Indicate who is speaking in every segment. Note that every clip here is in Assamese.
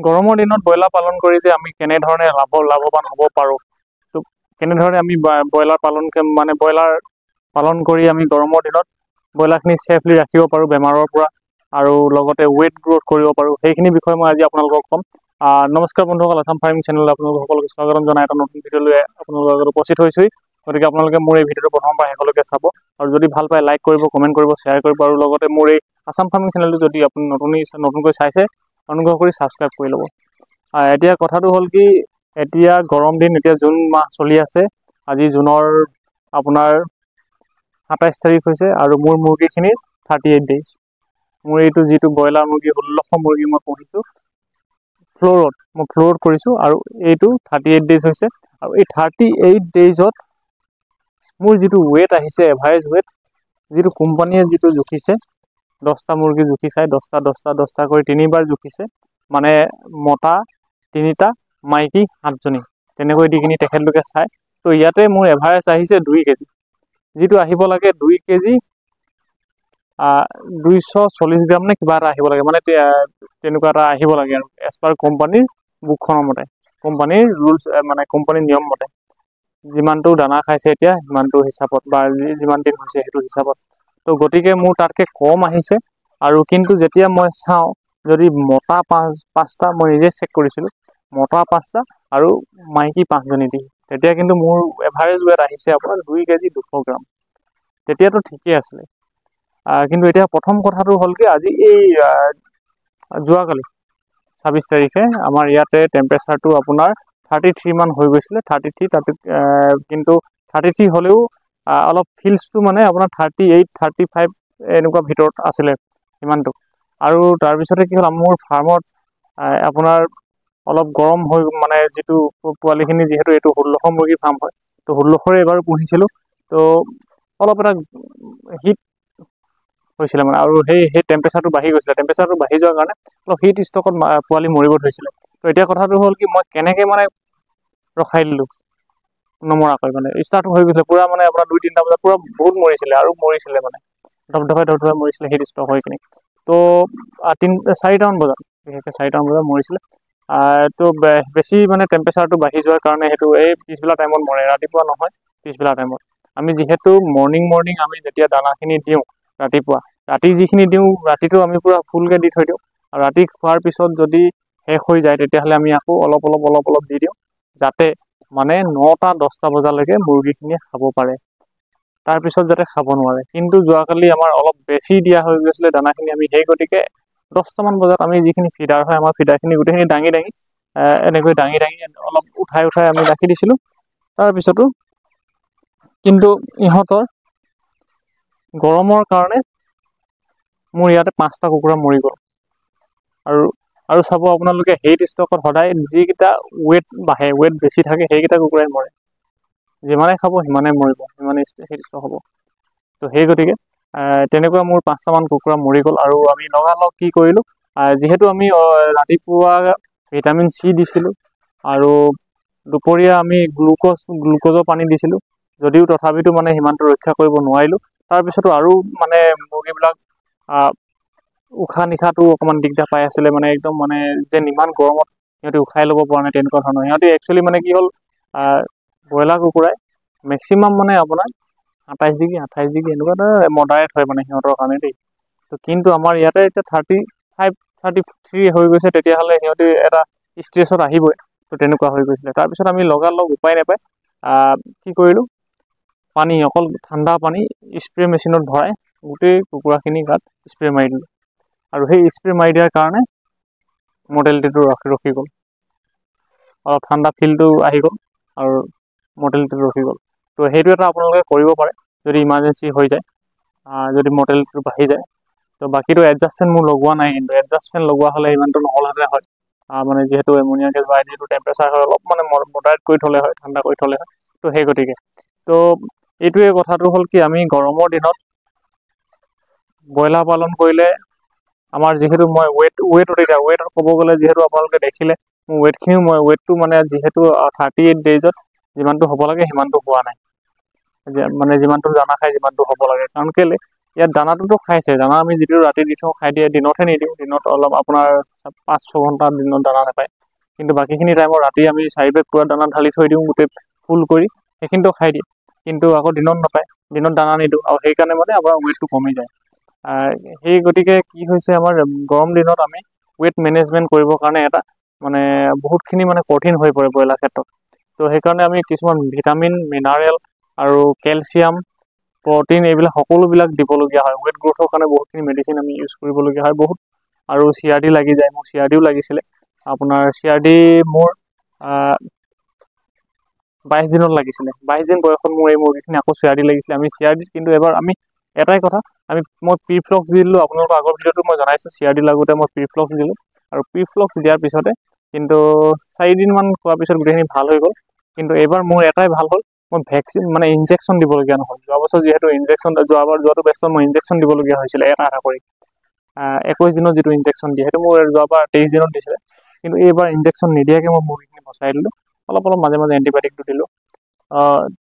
Speaker 1: গৰমৰ দিনত ব্ৰইলাৰ পালন কৰি যে আমি কেনেধৰণে লাভৱান হ'ব পাৰোঁ, তো কেনেধৰণে আমি ব্ৰইলাৰ পালন কৰি আমি গৰমৰ দিনত ব্ৰইলাৰখিনি ছেফলি ৰাখিব পাৰোঁ বেমাৰৰ পৰা আৰু লগতে ৱেইট গ্ৰ'থ কৰিব পাৰোঁ, সেইখিনি বিষয়ে মই আজি আপোনালোকক ক'ম। নমস্কাৰ বন্ধুসকল, আছাম ফাৰ্মিং চেনেললৈ আপোনালোক সকলোকে স্বাগতম জনাই এটা নতুন ভিডিঅ' লৈ আপোনালোকৰ আগত উপস্থিত হৈছোঁ। গতিকে আপোনালোকে মোৰ এই ভিডিঅ'টো প্ৰথমবাৰ শেষলৈকে চাব আৰু যদি ভাল পায় লাইক কৰিব, কমেণ্ট কৰিব, শ্বেয়াৰ কৰিব আৰু লগতে মোৰ এই আছাম ফাৰ্মিং চেনেলটো যদি আপুনি নতুনকৈ চাইছে অনুগ্ৰহ কৰি ছাবস্ক্ৰাইব কৰি ল'ব। এতিয়া কথাটো হ'ল কি, এতিয়া গৰম দিন, এতিয়া জুন মাহ চলি আছে। আজি জুনৰ আপোনাৰ 27 তাৰিখ হৈছে আৰু মোৰ মুৰ্গীখিনিৰ 38 ডেইজ। মোৰ এইটো যিটো ব্ৰইলাৰ মুৰ্গী 1600 মুৰ্গী মই পুহিছোঁ ফ্ল'ৰত কৰিছোঁ আৰু এইটো 38 ডেইজ হৈছে। আৰু এই 38 ডেইজত মোৰ যিটো ৱেইট আহিছে, এভাৰেজ ৱেইট, যিটো কোম্পানীয়ে যিটো জুখিছে, 10টা মুৰ্গী জুখি চাই 10টা কৰি 3বাৰ জুখিছে, মানে মতা 3টা, মাইকী 7জনী, তেনেকৈ দি কিনি তেখেতলোকে চায়। তো ইয়াতে মোৰ এভাৰেজ আহিছে 2 কেজি, যিটো আহিব লাগে 2 কেজি 240 গ্ৰাম নে কিবা এটা আহিব লাগে, মানে তেনেকুৱা এটা আহিব লাগে আৰু এজ পাৰ কোম্পানীৰ বুকখনৰ মতে, কোম্পানীৰ ৰুলছ, মানে কোম্পানীৰ নিয়ম মতে। যিমানটো দানা খাইছে এতিয়া সিমানটো হিচাপত বা যিমান দিন হৈছে সেইটো হিচাপত। তো গতিকে মোৰ তাতকৈ কম আহিছে। আৰু কিন্তু যেতিয়া মই চাওঁ, যদি মতা 5টা, মই নিজে চেক কৰিছিলোঁ, মতা 5টা আৰু মাইকী 5জনী দি, তেতিয়া কিন্তু মোৰ এভাৰেজ ৱেট আহিছে আপোনাৰ 2 কেজি 200 গ্ৰাম। তেতিয়াতো ঠিকেই আছিলে। কিন্তু এতিয়া প্ৰথম কথাটো হ'ল কি, আজি এই যোৱাকালি 26 তাৰিখে আমাৰ ইয়াতে টেম্পাৰেচাৰটো আপোনাৰ 33 মান হৈ গৈছিলে, 33, কিন্তু 33 হ'লেও অলপ ফিল্ডছটো মানে আপোনাৰ 38, 35 এনেকুৱা ভিতৰত আছিলে সিমানটো। আৰু তাৰপিছতে কি হ'ল, মোৰ ফাৰ্মত আপোনাৰ অলপ গৰম হৈ, মানে যিটো পোৱালিখিনি, যিহেতু এইটো 1600 মুৰ্গী ফাৰ্ম হয়, তো 1600 এবাৰ পুহিছিলোঁ, তো অলপ এটা হিট হৈছিলে মানে, আৰু সেই টেম্পাৰেচাৰটো বাঢ়ি গৈছিলে। টেম্পাৰেচাৰটো বাঢ়ি যোৱাৰ কাৰণে অলপ হিট ষ্টকত পোৱালি মৰিব ধৰিছিলে। তো এতিয়া কথাটো হ'ল কি, মই কেনেকৈ মানে ৰখাই দিলোঁ নমৰাকৈ, মানে ষ্টাৰ্ট হৈ গৈছিলে পূৰা, মানে আপোনাৰ 2-3টা বজাত পূৰা বহুত মৰিছিলে, আৰু মৰিছিলে মানে ধপধপাই মৰিছিলে হিট ষ্টক হৈ কিনি। তো 4টামান বজাত, বিশেষকৈ 4টামান বজাত মৰিছিলে। তো বেছি মানে টেম্পাৰেচাৰটো বাঢ়ি যোৱাৰ কাৰণে সেইটো এই পিছবেলা টাইমত মৰে, ৰাতিপুৱা নহয়, পিছবেলা টাইমত। আমি যিহেতু মৰ্ণিং আমি যেতিয়া দানাখিনি দিওঁ ৰাতি যিখিনি দিওঁ, ৰাতিটো আমি পূৰা ফুলকৈ দি থৈ দিওঁ, আৰু ৰাতি খোৱাৰ পিছত যদি শেষ হৈ যায়, তেতিয়াহ'লে আমি আকৌ অলপ দি দিওঁ, যাতে মানে 9টা-10টা বজালৈকে মুৰ্গীখিনিয়ে খাব পাৰে, তাৰপিছত যাতে খাব নোৱাৰে। কিন্তু যোৱাকালি আমাৰ অলপ বেছি দিয়া হৈ গৈছিলে দানাখিনি, আমি সেই গতিকে 10টামান বজাত আমি যিখিনি ফিডাৰ হয়, আমাৰ ফিডাৰখিনি গোটেইখিনি এনেকৈ দাঙি অলপ উঠাই আমি ৰাখি দিছিলোঁ। তাৰপিছতো কিন্তু ইহঁতৰ গৰমৰ কাৰণে মোৰ ইয়াতে 5টা কুকুৰা মৰি গ'ল। আৰু চাব আপোনালোকে, হেইট ষ্টকত সদায় যিকেইটা ৱেইট বাঢ়ে, ৱেইট বেছি থাকে, সেইকেইটা কুকুৰাই মৰে। যিমানে খাব সিমানে মৰিব, সিমানে হেইট ষ্টক হ'ব। তো সেই গতিকে তেনেকুৱা মোৰ 5টামান কুকুৰা মৰি গ'ল। আৰু আমি লগালগ কি কৰিলোঁ, যিহেতু আমি ৰাতিপুৱা ভিটামিন চি দিছিলোঁ আৰু দুপৰীয়া আমি গ্লুক'জৰ পানী দিছিলোঁ, যদিও তথাপিতো মানে সিমানটো ৰক্ষা কৰিব নোৱাৰিলোঁ। তাৰপিছতো আৰু মানে মুৰ্গীবিলাক উশাহ নিশাহটো অকণমান দিগদাৰ পাই আছিলে, মানে একদম মানে যেন ইমান গৰমত সিহঁতি উশাই ল'ব পৰা নাই, তেনেকুৱা ধৰণৰ। সিহঁতি একচুৱেলি মানে কি হ'ল, ব্ৰইলাৰ কুকুৰাই মেক্সিমাম মানে আপোনাৰ 27 ডিগ্ৰী 28 ডিগ্ৰী এনেকুৱা এটা মডাৰেট হয় মানে সিহঁতৰ কাৰণে দেই। তো কিন্তু আমাৰ ইয়াতে এতিয়া 35, 33 হৈ গৈছে, তেতিয়াহ'লে সিহঁতি এটা ষ্ট্ৰেছত আহিবই। তো তেনেকুৱা হৈ গৈছিলে। তাৰপিছত আমি লগালগ উপায় নাপায় কি কৰিলোঁ, অকল ঠাণ্ডা পানী স্প্ৰে মেচিনত ভৰাই গোটেই কুকুৰাখিনি গাত স্প্ৰে মাৰি দিলোঁ। আৰু সেই স্প্ৰে মাৰি দিয়াৰ কাৰণে মৰ্টেলিটিটো ৰখি গ'ল, অলপ ঠাণ্ডা ফিলটো আহি গ'ল আৰু মৰ্টেলিটিটো ৰখি গ'ল। তো সেইটো এটা আপোনালোকে কৰিব পাৰে যদি ইমাৰ্জেঞ্চি হৈ যায়, যদি মৰ্টেলিটিটো বাঢ়ি যায়। তো বাকীটো এডজাষ্টমেণ্ট মোৰ লগোৱা নাই, কিন্তু এডজাষ্টমেণ্ট লগোৱা হ'লে ইমানটো নহ'লে হয়, মানে যিহেতু এমনিয়া গেছ বা যিটো টেম্পাৰেচাৰ হয়, অলপ মানে মডাৰেট কৰি থ'লে হয়, ঠাণ্ডা কৰি থ'লে হয়। তো সেই গতিকে তো এইটোৱে কথাটো হ'ল কি, আমি গৰমৰ দিনত ব্ৰইলাৰ পালন কৰিলে আমাৰ যিহেতু মই ৱেটত ক'ব গ'লে, যিহেতু আপোনালোকে দেখিলে মোৰ ৱেটটো মানে যিহেতু 38 ডেইজত যিমানটো হ'ব লাগে সিমানটো হোৱা নাই, মানে যিমানটো দানা খাই যিমানটো হ'ব লাগে। কাৰণ কেলৈ, ইয়াত দানাটোতো খাইছে, দানা আমি যিটো ৰাতি দি থওঁ খাই দিয়ে, দিনতহে নিদিওঁ, দিনত অলপ আপোনাৰ 5-6 ঘণ্টা দিনত দানা নাপায়, কিন্তু বাকীখিনি টাইমত ৰাতি আমি 4 বেগ পূৰা দানা ঢালি থৈ দিওঁ গোটেই ফুল কৰি, সেইখিনিতো খাই দিয়ে, কিন্তু আকৌ দিনত নাপায়, দিনত দানা নিদিওঁ, আৰু সেইকাৰণে মানে আমাৰ ৱেইটটো কমি যায়। সেই গতিকে কি হৈছে, আমাৰ গৰম দিনত আমি ৱেইট মেনেজমেণ্ট কৰিবৰ কাৰণে এটা মানে বহুতখিনি মানে কঠিন হৈ পৰে ব্ৰইলাৰ ক্ষেত্ৰত। তো সেইকাৰণে আমি কিছুমান ভিটামিন, মিনাৰেল আৰু কেলচিয়াম, প্ৰটিন এইবিলাক সকলোবিলাক দিবলগীয়া হয়। ৱেইট গ্ৰোথৰ কাৰণে বহুতখিনি মেডিচিন আমি ইউজ কৰিবলগীয়া হয় বহুত, আৰু CRD লাগি যায়। মোৰ CRDও লাগিছিলে, আপোনাৰ CRD মোৰ 22 দিনত লাগিছিলে। 22 দিন বয়সত মোৰ এই মুৰ্গীখিনি আকৌ CRD লাগিছিলে। আমি CRD কিন্তু এবাৰ আমি এটাই কথা, মই প্ৰিফ্লক্স দি দিলোঁ। আপোনালোকৰ আগৰ ভিডিঅ'টো মই জনাইছোঁ, CRD লাগোতে মই প্ৰিফ্লক্স দিলোঁ, আৰু প্ৰিফ্লক্স দিয়াৰ পিছতে কিন্তু 4 দিনমান খোৱাৰ পিছত গোটেইখিনি ভাল হৈ গ'ল। কিন্তু এইবাৰ মোৰ এটাই ভাল হ'ল, মই ভেকচিন মানে ইনজেকশ্যন দিবলগীয়া নহ'ল। যোৱা বছৰ যিহেতু ইনজেকশ্যন, যোৱাটো বেষ্টত মই ইনজেকশ্যন দিবলগীয়া হৈছিলে এটা কৰি, 21 দিনত যিটো ইনজেকশ্যন দিয়ে সেইটো মোৰ যোৱাবাৰ 23 দিনত দিছিলে, কিন্তু এইবাৰ ইনজেকশ্যন নিদিয়াকৈ মই মুৰ্গীখিনি বচাই দিলোঁ। অলপ মাজে মাজে এণ্টিবায়'টিকটো দিলোঁ।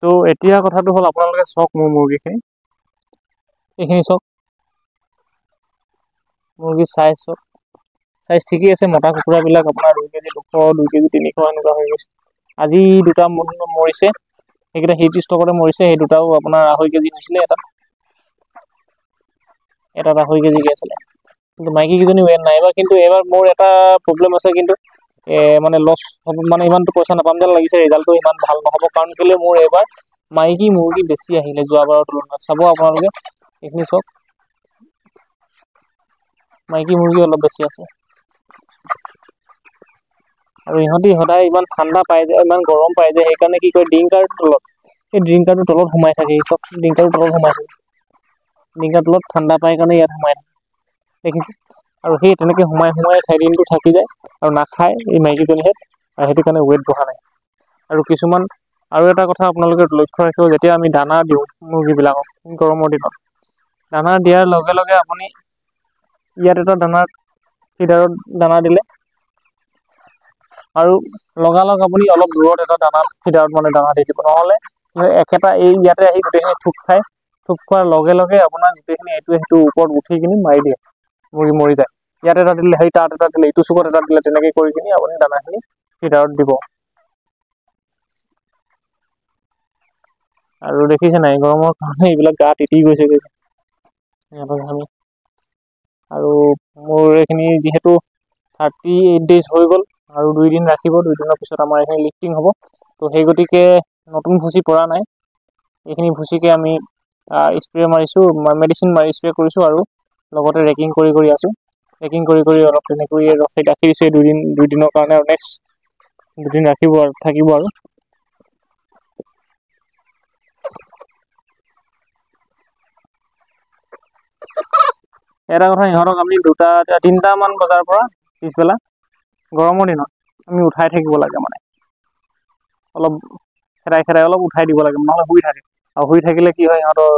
Speaker 1: তো এতিয়া কথাটো হ'ল, আপোনালোকে চাওক মোৰ মুৰ্গীখিনি, এইখিনি চাওক, মুৰ্গীৰ চাইজ চাওক, চাইজ ঠিকেই আছে। মতা কুকুৰাবিলাক আপোনাৰ 2 কেজি 200, 2 কেজি 300 এনেকুৱা হৈ গৈছে। আজি দুটা মৰিছে, সেইকেইটা হিট ষ্টকতে মৰিছে। সেই দুটাও আপোনাৰ 2.5 কেজি হৈছিলে, এটাত 2.5 কেজিকৈ আছিলে, কিন্তু মাইকীকেইজনী ৱেট নাই। কিন্তু এইবাৰ মোৰ এটা প্ৰব্লেম আছে, কিন্তু মানে লছ হ'ব, মানে ইমানটো পইচা নাপাম যেন লাগিছে। ৰিজাল্টটো ইমান ভাল নহ'ব, কাৰণ কেলৈ মোৰ এইবাৰ মাইকী মুৰ্গী বেছি আহিলে যোৱাবাৰৰ তুলনাত। চাব আপোনালোকে, এইখিনি চাওক, মাইকী মুৰ্গী অলপ বেছি আছে। আৰু ইহঁতি সদায় ইমান ঠাণ্ডা পায় যে, ইমান গৰম পায় যে, সেইকাৰণে কি কৰে, ড্ৰিংকাৰটোৰ তলত, এই ড্ৰিংকাৰটোৰ তলত সোমাই থাকে। চব ড্ৰিংকাৰটোৰ তলত সোমাই থাকে, ড্ৰিংকাৰৰ তলত ঠাণ্ডা পায় কাৰণে ইয়াত সোমাই থাকে, দেখিছে। আৰু সেই তেনেকৈ সোমাই 4 দিনটো থাকি যায় আৰু নাখায় এই মাইকীজনীহেঁত, আৰু সেইটো কাৰণে ৱেইট বঢ়া নাই। আৰু কিছুমান আৰু এটা কথা আপোনালোকে লক্ষ্য ৰাখিব, যেতিয়া আমি দানা দিওঁ মুৰ্গীবিলাকক গৰমৰ দিনত, দানা দিয়াৰ লগে লগে আপুনি ইয়াত এটা দানাৰ ফিডাৰত দানা দিলে, আৰু লগালগ আপুনি অলপ দূৰত এটা দানা ফিডাৰত মানে দানা দি দিব, নহ'লে একেটা এই ইয়াতে আহি গোটেইখিনি থুপ খায়। থুপ খোৱাৰ লগে লগে আপোনাৰ গোটেইখিনি এইটোৱে সেইটো ওপৰত উঠি কিনি মাৰি দিয়ে, মুৰ্গী মৰি যায়। ইয়াত এটা দিলে, সেই তাত এটা দিলে, ইটো চুকত এটা দিলে, তেনেকৈ কৰি কিনি আপুনি দানাখিনি ফিডাৰত দিব। আৰু দেখিছে নাই, গৰমৰ কাৰণে এইবিলাক গা তিতি গৈছেগৈ সিহঁতৰ ঘামি। আৰু মোৰ এইখিনি যিহেতু 38 days হৈ গ'ল, আৰু 2 দিন ৰাখিব, 2 দিনৰ পিছত আমাৰ এইখিনি লিফ্টিং হ'ব। তো সেই গতিকে নতুন ভুচি পৰা নাই, এইখিনি ভুচিকে আমি স্প্ৰে মাৰিছোঁ, মেডিচিন স্প্ৰে কৰিছোঁ, আৰু লগতে ৰেকিং কৰি আছোঁ। ৰেকিং কৰি অলপ তেনেকৈ ৰাখি দিছোঁ 2 দিনৰ কাৰণে, আৰু নেক্সট 2 দিন ৰাখিব আৰু থাকিব। আৰু এটা কথা, ইহঁতক আমি 2-3টামান বজাৰ পৰা পিছবেলা গৰমৰ দিনত আমি উঠাই থাকিব লাগে, মানে অলপ খেদাই অলপ উঠাই দিব লাগে, নহ'লে শুই থাকে। আৰু শুই থাকিলে কি হয়, ইহঁতৰ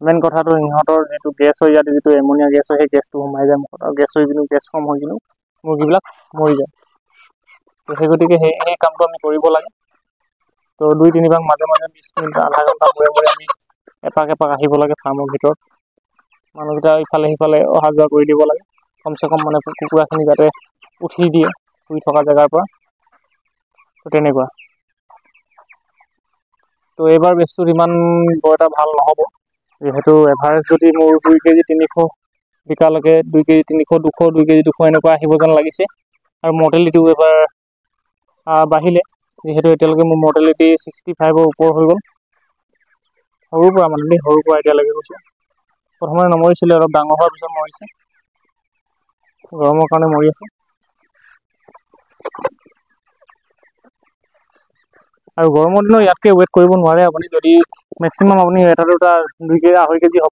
Speaker 1: মেইন কথাটো, ইহঁতৰ যিটো গেছ হয়, ইয়াত যিটো এমনিয়া গেছ হয়, সেই গেছটো সোমাই যায় মুখত, আৰু গেছ ফৰ্ম হৈ কিনেও মুৰ্গীবিলাক মৰি যায়। তো সেই গতিকে সেই কামটো আমি কৰিব লাগে। তো 2-3 ভাগ মাজে 20 মিনিট, আধা ঘণ্টা মূৰে আমি এপাক আহিব লাগে ফাৰ্মৰ ভিতৰত। মানুহকেইটা ইফালে সিফালে অহা যোৱা কৰি দিব লাগে, কমচে কম মানে কুকুৰাখিনি যাতে উঠি দিয়ে শুই থকা জেগাৰ পৰা। তো তেনেকুৱা। তো এইবাৰ বেচটোত ইমান বৰ এটা ভাল নহ'ব, যিহেতু এভাৰেজ যদি মোৰ 2 কেজি 300 বিকালৈকে, 2 কেজি 300, 200, 2 কেজি 200 এনেকুৱা আহিব যেন লাগিছে। আৰু মৰ্টেলিটিও এবাৰ বাঢ়িলে, যিহেতু এতিয়ালৈকে মোৰ মৰ্টেলিটি 65ৰ ওপৰ হৈ গ'ল। সৰুৰ পৰা এতিয়ালৈকে গৈছে। প্ৰথমে নমৰিছিলে, অলপ ডাঙৰ হোৱাৰ পিছত মৰিছে, গৰমৰ কাৰণে মৰি আছে। আৰু গৰমৰ দিনত ইয়াতকৈ ৱেইট কৰিব নোৱাৰে আপুনি, যদি মেক্সিমাম আপুনি 2 কেজি 2.5 কেজি